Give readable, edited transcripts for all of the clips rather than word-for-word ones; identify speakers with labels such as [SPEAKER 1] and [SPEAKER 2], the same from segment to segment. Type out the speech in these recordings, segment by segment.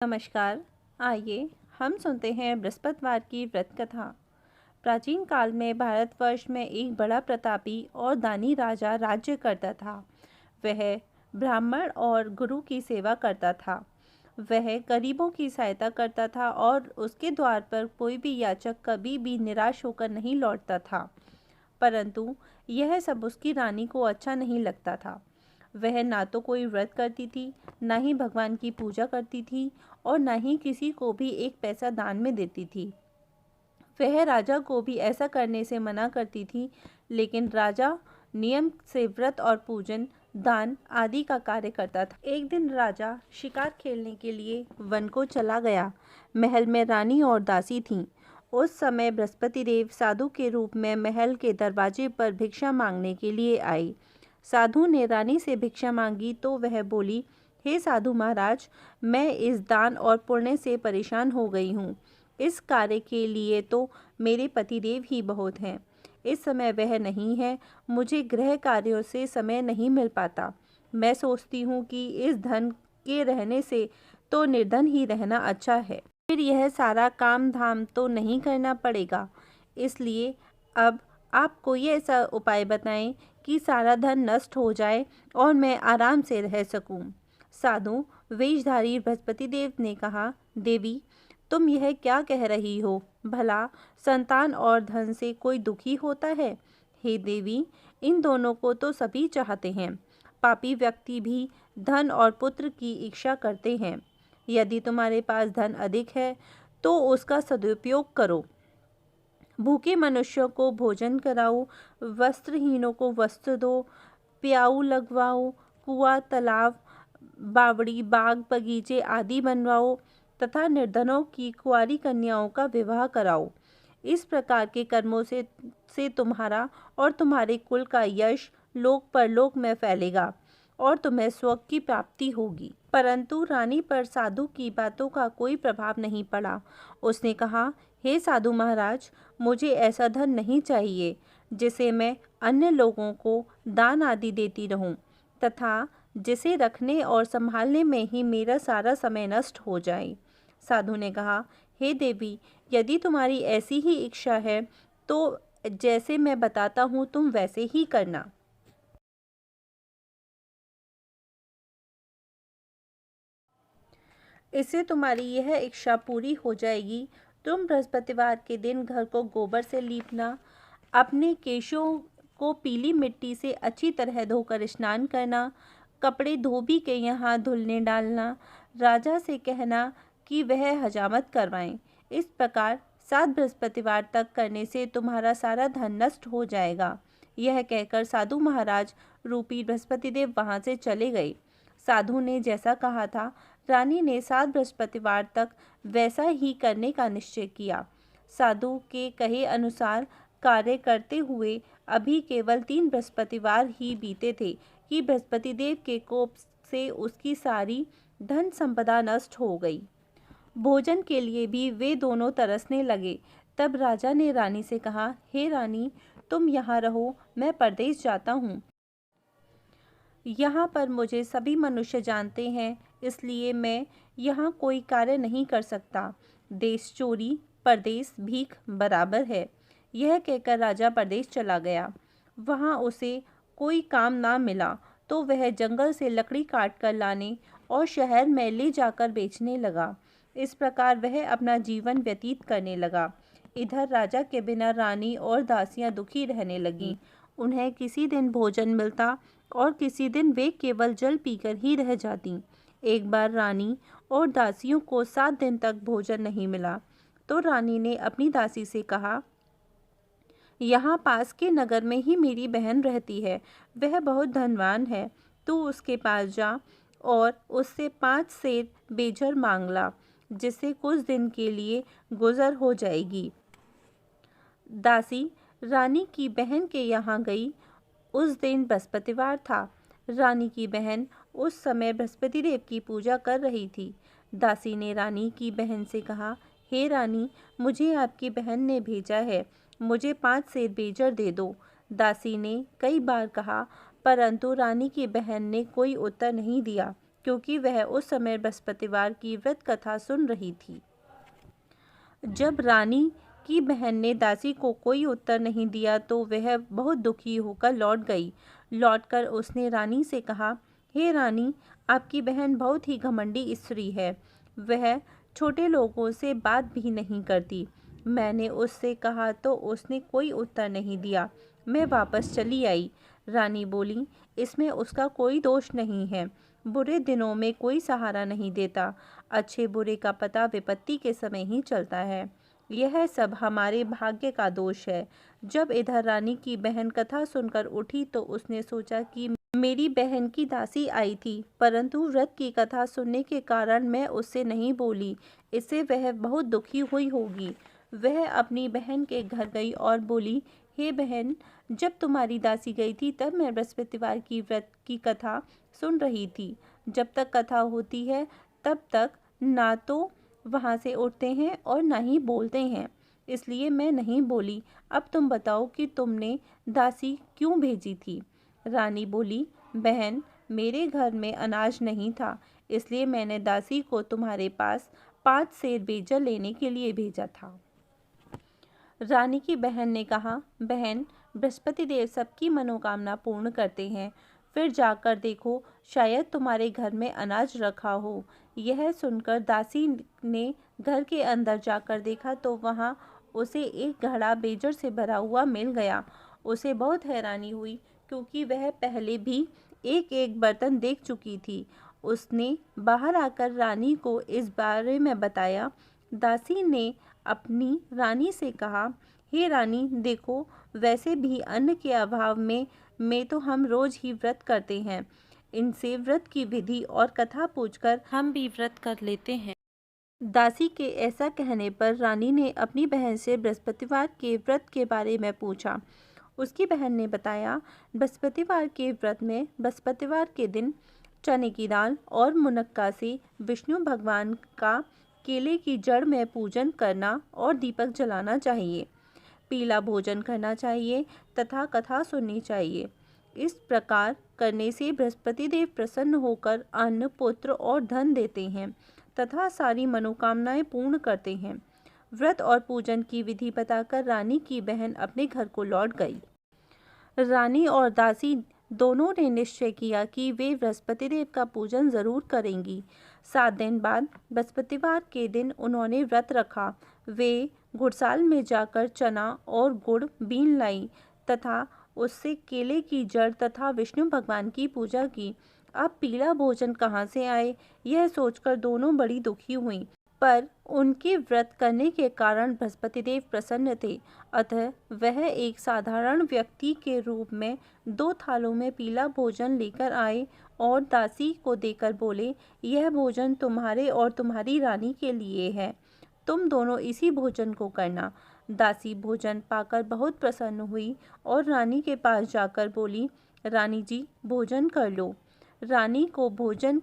[SPEAKER 1] नमस्कार। आइए हम सुनते हैं बृहस्पतिवार की व्रत कथा। प्राचीन काल में भारतवर्ष में एक बड़ा प्रतापी और दानी राजा राज्य करता था। वह ब्राह्मण और गुरु की सेवा करता था। वह गरीबों की सहायता करता था और उसके द्वार पर कोई भी याचक कभी भी निराश होकर नहीं लौटता था। परंतु यह सब उसकी रानी को अच्छा नहीं लगता था। वह ना तो कोई व्रत करती थी, ना ही भगवान की पूजा करती थी और ना ही किसी को भी एक पैसा दान में देती थी। वह राजा को भी ऐसा करने से मना करती थी, लेकिन राजा नियम से व्रत और पूजन, दान आदि का कार्य करता था। एक दिन राजा शिकार खेलने के लिए वन को चला गया। महल में रानी और दासी थीं। उस समय बृहस्पति देव साधु के रूप में महल के दरवाजे पर भिक्षा मांगने के लिए आए। साधु ने रानी से भिक्षा मांगी तो वह बोली, हे साधु महाराज, मैं इस दान और पुण्य से परेशान हो गई हूँ। इस कार्य के लिए तो मेरे पतिदेव ही बहुत हैं। इस समय वह नहीं है, मुझे गृह कार्यों से समय नहीं मिल पाता। मैं सोचती हूँ कि इस धन के रहने से तो निर्धन ही रहना अच्छा है। फिर यह सारा काम धाम तो नहीं करना पड़ेगा। इसलिए अब आप कोई ऐसा उपाय बताएं कि सारा धन नष्ट हो जाए और मैं आराम से रह सकूं। साधु वेशधारी बृहस्पति देव ने कहा, देवी, तुम यह क्या कह रही हो? भला संतान और धन से कोई दुखी होता है? हे देवी, इन दोनों को तो सभी चाहते हैं। पापी व्यक्ति भी धन और पुत्र की इच्छा करते हैं। यदि तुम्हारे पास धन अधिक है तो उसका सदुपयोग करो। भूखे मनुष्यों को भोजन कराओ, वस्त्रहीनों को वस्त्र दो, प्याऊ लगवाओ, कुआं, तालाब, बावड़ी, बाग, बगीचे आदि बनवाओ तथा निर्धनों की कुंवारी कन्याओं का विवाह कराओ। इस प्रकार के कर्मों से तुम्हारा और तुम्हारे कुल का यश लोक परलोक में फैलेगा और तुम्हें स्वर्ग की प्राप्ति होगी। परंतु रानी पर साधु की बातों का कोई प्रभाव नहीं पड़ा। उसने कहा, हे साधु महाराज, मुझे ऐसा धन नहीं चाहिए जिसे मैं अन्य लोगों को दान आदि देती रहूं तथा जिसे रखने और संभालने में ही मेरा सारा समय नष्ट हो जाए। साधु ने कहा, हे देवी, यदि तुम्हारी ऐसी ही इच्छा है तो जैसे मैं बताता हूँ तुम वैसे ही करना। इससे तुम्हारी यह इच्छा पूरी हो जाएगी। तुम बृहस्पतिवार के दिन घर को गोबर से लीपना, अपने केशों को पीली मिट्टी से अच्छी तरह धोकर स्नान करना, कपड़े धोबी के यहाँ धुलने डालना, राजा से कहना कि वह हजामत करवाएं। इस प्रकार 7 बृहस्पतिवार तक करने से तुम्हारा सारा धन नष्ट हो जाएगा। यह कहकर साधु महाराज रूपी बृहस्पति देव वहाँ से चले गए। साधु ने जैसा कहा था, रानी ने 7 बृहस्पतिवार तक वैसा ही करने का निश्चय किया। साधु के कहे अनुसार कार्य करते हुए अभी केवल 3 बृहस्पतिवार ही बीते थे कि बृहस्पति देव के कोप से उसकी सारी धन संपदा नष्ट हो गई। भोजन के लिए भी वे दोनों तरसने लगे। तब राजा ने रानी से कहा, हे रानी, तुम यहाँ रहो, मैं परदेश जाता हूँ। यहाँ पर मुझे सभी मनुष्य जानते हैं, इसलिए मैं यहाँ कोई कार्य नहीं कर सकता। देश चोरी, परदेश भीख बराबर है। यह कहकर राजा परदेश चला गया। वहाँ उसे कोई काम ना मिला तो वह जंगल से लकड़ी काट कर लाने और शहर में ले जाकर बेचने लगा। इस प्रकार वह अपना जीवन व्यतीत करने लगा। इधर राजा के बिना रानी और दासियां दुखी रहने लगीं। उन्हें किसी दिन भोजन मिलता और किसी दिन वे केवल जल पीकर ही रह जातीं। एक बार रानी और दासियों को 7 दिन तक भोजन नहीं मिला तो रानी ने अपनी दासी से कहा, यहाँ पास के नगर में ही मेरी बहन रहती है, वह बहुत धनवान है। तू उसके पास जा और उससे 5 सेर बेजर मांग ला, जिससे कुछ दिन के लिए गुजर हो जाएगी। दासी रानी की बहन के यहाँ गई। उस दिन बृहस्पतिवार था। रानी की बहन उस समय बृहस्पति देव की पूजा कर रही थी। दासी ने रानी की बहन से कहा, हे रानी, मुझे आपकी बहन ने भेजा है, मुझे 5 सेर बेजर दे दो। दासी ने कई बार कहा, परंतु रानी की बहन ने कोई उत्तर नहीं दिया। क्योंकि वह उस समय बृहस्पतिवार की व्रत कथा सुन रही थी। जब रानी की बहन ने दासी को कोई उत्तर नहीं दिया तो वह बहुत दुखी होकर लौट गई। लौटकर उसने रानी से कहा, हे रानी, आपकी बहन बहुत ही घमंडी स्त्री है। वह छोटे लोगों से बात भी नहीं करती। मैंने उससे कहा तो उसने कोई उत्तर नहीं दिया। मैं वापस चली आई। रानी बोली, इसमें उसका कोई दोष नहीं है। बुरे दिनों में कोई सहारा नहीं देता। अच्छे बुरे का पता विपत्ति के समय ही चलता है। यह सब हमारे भाग्य का दोष है। जब इधर रानी की बहन कथा सुनकर उठी तो उसने सोचा कि मेरी बहन की दासी आई थी, परंतु व्रत की कथा सुनने के कारण मैं उससे नहीं बोली। इससे वह बहुत दुखी हुई होगी। वह अपनी बहन के घर गई और बोली, हे बहन, जब तुम्हारी दासी गई थी तब मैं बृहस्पतिवार की व्रत की कथा सुन रही थी। जब तक कथा होती है तब तक ना तो वहाँ से उठते हैं और ना ही बोलते हैं, इसलिए मैं नहीं बोली। अब तुम बताओ कि तुमने दासी क्यों भेजी थी? रानी बोली, बहन, मेरे घर में अनाज नहीं था, इसलिए मैंने दासी को तुम्हारे पास 5 सेर बेजा लेने के लिए भेजा था। रानी की बहन ने कहा, बहन, बृहस्पति देव सबकी मनोकामना पूर्ण करते हैं। फिर जाकर देखो, शायद तुम्हारे घर में अनाज रखा हो। यह सुनकर दासी ने घर के अंदर जाकर देखा तो वहाँ उसे एक घड़ा बेजर से भरा हुआ मिल गया। उसे बहुत हैरानी हुई क्योंकि वह पहले भी एक एक बर्तन देख चुकी थी। उसने बाहर आकर रानी को इस बारे में बताया। दासी ने अपनी रानी से कहा, हे रानी, देखो, वैसे भी अन्न के अभाव में तो हम रोज ही व्रत करते हैं। इनसे व्रत की विधि और कथा पूछकर हम भी व्रत कर लेते हैं। दासी के ऐसा कहने पर रानी ने अपनी बहन से बृहस्पतिवार के व्रत के बारे में पूछा। उसकी बहन ने बताया, बृहस्पतिवार के व्रत में बृहस्पतिवार के दिन चने की दाल और मुनक्का से विष्णु भगवान का केले की जड़ में पूजन करना और दीपक जलाना चाहिए। पीला भोजन करना चाहिए तथा कथा सुननी चाहिए। इस प्रकार करने से बृहस्पति देव प्रसन्न होकर अन्न, पुत्र और धन देते हैं तथा सारी मनोकामनाएं पूर्ण करते हैं। व्रत और पूजन की विधि बताकर रानी की बहन अपने घर को लौट गई। रानी और दासी दोनों ने निश्चय किया कि वे बृहस्पति देव का पूजन जरूर करेंगी। 7 दिन बाद बृहस्पतिवार के दिन उन्होंने व्रत रखा। वे घुड़साल में जाकर चना और गुड़ बीन लाई तथा उससे केले की जड़ तथा विष्णु भगवान की पूजा की। अब पीला भोजन कहाँ से आए, यह सोचकर दोनों बड़ी दुखी हुईं। पर उनके व्रत करने के कारण बृहस्पति देव प्रसन्न थे। अतः वह एक साधारण व्यक्ति के रूप में 2 थालों में पीला भोजन लेकर आए और दासी को देकर बोले, यह भोजन तुम्हारे और तुम्हारी रानी के लिए है। तुम दोनों इसी भोजन को करना। दासी भोजन पाकर बहुत प्रसन्न हुई और रानी के पास जाकर बोली, रानी जी, भोजन कर लो। रानी को भोजन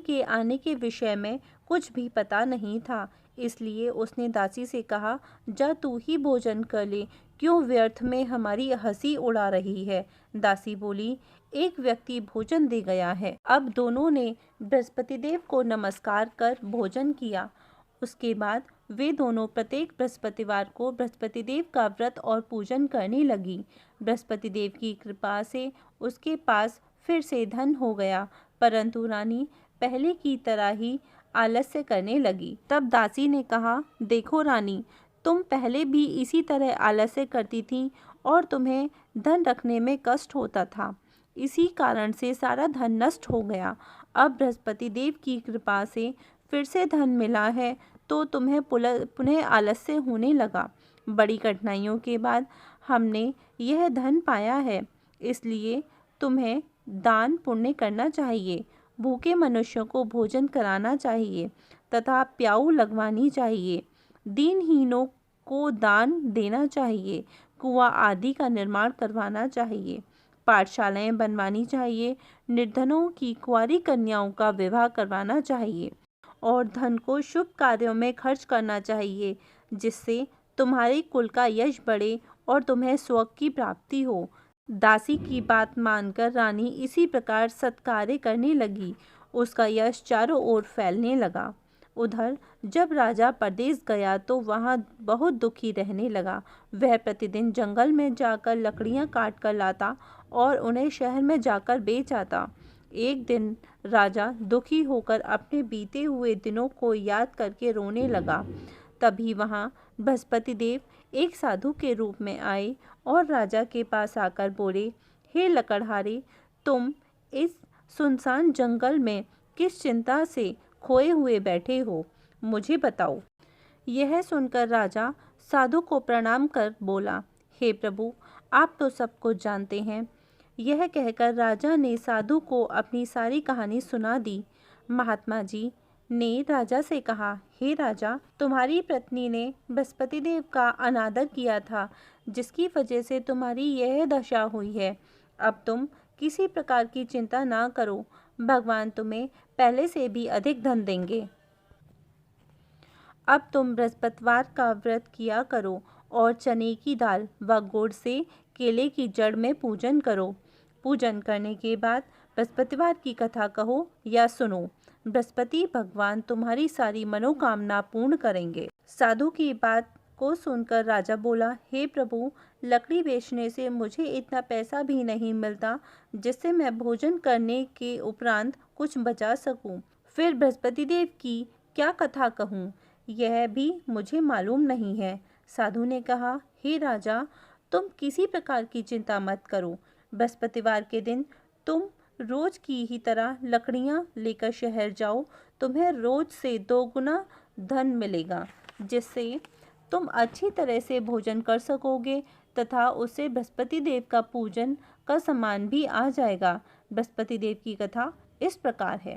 [SPEAKER 1] के आने के विषय में कुछ भी पता नहीं था, इसलिए उसने दासी से कहा, जा तू ही भोजन कर ले, क्यों व्यर्थ में हमारी हंसी उड़ा रही है। दासी बोली, एक व्यक्ति भोजन दे गया है। अब दोनों ने बृहस्पति देव को नमस्कार कर भोजन किया। उसके बाद वे दोनों प्रत्येक बृहस्पतिवार को बृहस्पति देव का व्रत और पूजन करने लगी। बृहस्पति देव की कृपा से उसके पास फिर से धन हो गया, परंतु रानी पहले की तरह ही आलस्य करने लगी। तब दासी ने कहा, देखो रानी, तुम पहले भी इसी तरह आलस्य करती थी और तुम्हें धन रखने में कष्ट होता था। इसी कारण से सारा धन नष्ट हो गया। अब बृहस्पति देव की कृपा से फिर से धन मिला है तो तुम्हें पुनः आलस्य होने लगा। बड़ी कठिनाइयों के बाद हमने यह धन पाया है, इसलिए तुम्हें दान पुण्य करना चाहिए। भूखे मनुष्यों को भोजन कराना चाहिए तथा प्याऊ लगवानी चाहिए। दीनहीनों को दान देना चाहिए। कुआं आदि का निर्माण करवाना चाहिए। पाठशालाएं बनवानी चाहिए। निर्धनों की कुंवारी कन्याओं का विवाह करवाना चाहिए और धन को शुभ कार्यों में खर्च करना चाहिए, जिससे तुम्हारे कुल का यश बढ़े और तुम्हें स्वर्ग की प्राप्ति हो। दासी की बात मानकर रानी इसी प्रकार सत्कार्य करने लगी। उसका यश चारों ओर फैलने लगा। उधर जब राजा परदेश गया तो वहाँ बहुत दुखी रहने लगा। वह प्रतिदिन जंगल में जाकर लकड़ियाँ काट कर लाता और उन्हें शहर में जाकर बेच आता। एक दिन राजा दुखी होकर अपने बीते हुए दिनों को याद करके रोने लगा। तभी वहाँ बृहस्पति देव एक साधु के रूप में आए और राजा के पास आकर बोले, हे लकड़हारे, तुम इस सुनसान जंगल में किस चिंता से खोए हुए बैठे हो, मुझे बताओ। यह सुनकर राजा साधु को प्रणाम कर बोला, हे प्रभु, आप तो सब कुछ जानते हैं। यह कहकर राजा ने साधु को अपनी सारी कहानी सुना दी। महात्मा जी ने राजा से कहा, हे राजा, तुम्हारी पत्नी ने बृहस्पति देव का अनादर किया था, जिसकी वजह से तुम्हारी यह दशा हुई है। अब तुम किसी प्रकार की चिंता ना करो, भगवान तुम्हें पहले से भी अधिक धन देंगे। अब तुम बृहस्पतिवार का व्रत किया करो और चने की दाल व गुड़ से केले की जड़ में पूजन करो। पूजन करने के बाद बृहस्पतिवार की कथा कहो या सुनो। बृहस्पति भगवान तुम्हारी सारी मनोकामना पूर्ण करेंगे। साधु की बात को सुनकर राजा बोला, हे प्रभु, लकड़ी बेचने से मुझे इतना पैसा भी नहीं मिलता जिससे मैं भोजन करने के उपरांत कुछ बचा सकूं। फिर बृहस्पति देव की क्या कथा कहूँ, यह भी मुझे मालूम नहीं है। साधु ने कहा, हे राजा, तुम किसी प्रकार की चिंता मत करो। बृहस्पतिवार के दिन तुम रोज की ही तरह लकड़ियां लेकर शहर जाओ। तुम्हें रोज से 2 गुना धन मिलेगा, जिससे तुम अच्छी तरह से भोजन कर सकोगे तथा उससे बृहस्पति देव का पूजन का सामान भी आ जाएगा। बृहस्पति देव की कथा इस प्रकार है।